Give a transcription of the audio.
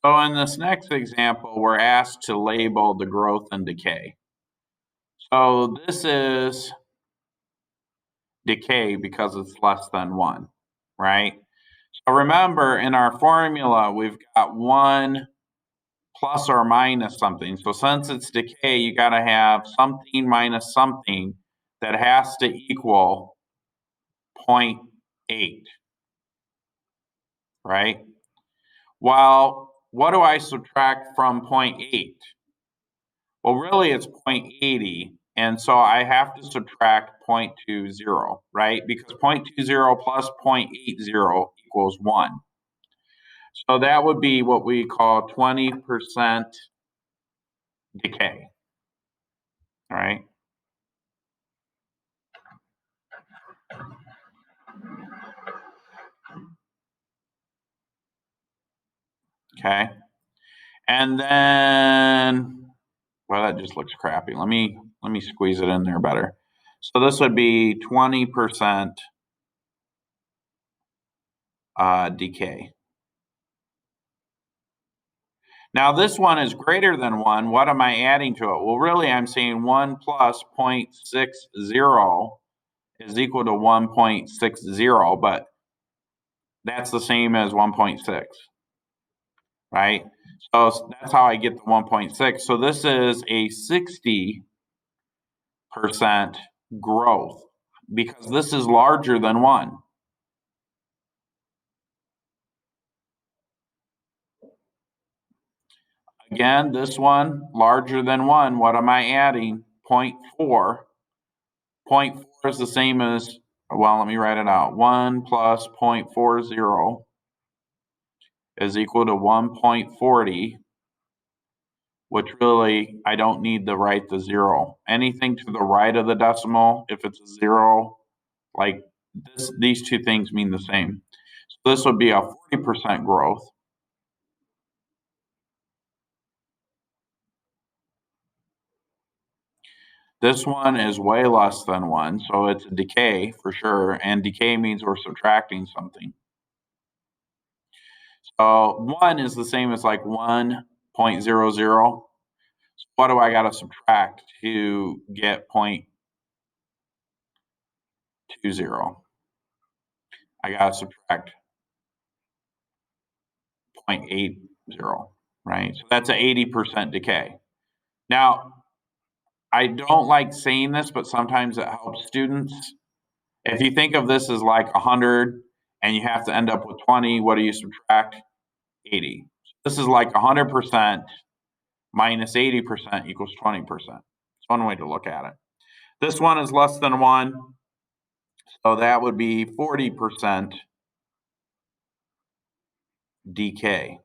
So in this next example, we're asked to label the growth and decay. So this is decay because it's less than 1, right? So remember, in our formula, we've got 1 plus or minus something. So since it's decay, you got to have something minus something that has to equal 0.8, right? Well, what do I subtract from 0.8? Well, really it's 0.80, and so I have to subtract 0.20, right? Because 0.20 plus 0.80 equals 1. So that would be what we call 20% decay, all right? Okay. And then, well, that just looks crappy. Let me squeeze it in there better. So this would be 20% decay. Now this one is greater than 1. What am I adding to it? Well, really, I'm saying 1 plus 0.60 is equal to 1.60, but that's the same as 1.6, right? So that's how I get the 1.6. So this is a 60% growth because this is larger than 1. Again, this one larger than 1. What am I adding? 0.4. 0.4 is the same as, well, let me write it out. 1 plus 0.40 is equal to 1.40, which really, I don't need to write the 0. Anything to the right of the decimal, if it's a 0, like this, these two things mean the same. So this would be a 40% growth. This one is way less than 1, so it's a decay for sure, and decay means we're subtracting something. So 1 is the same as like 1.00. So what do I got to subtract to get 0.20? I got to subtract 0.80, right? So that's an 80% decay. Now, I don't like saying this, but sometimes it helps students. If you think of this as like 100 and you have to end up with 20, what do you subtract? 80. This is like 100% minus 80% equals 20%. It's one way to look at it. This one is less than 1, so that would be 40% decay.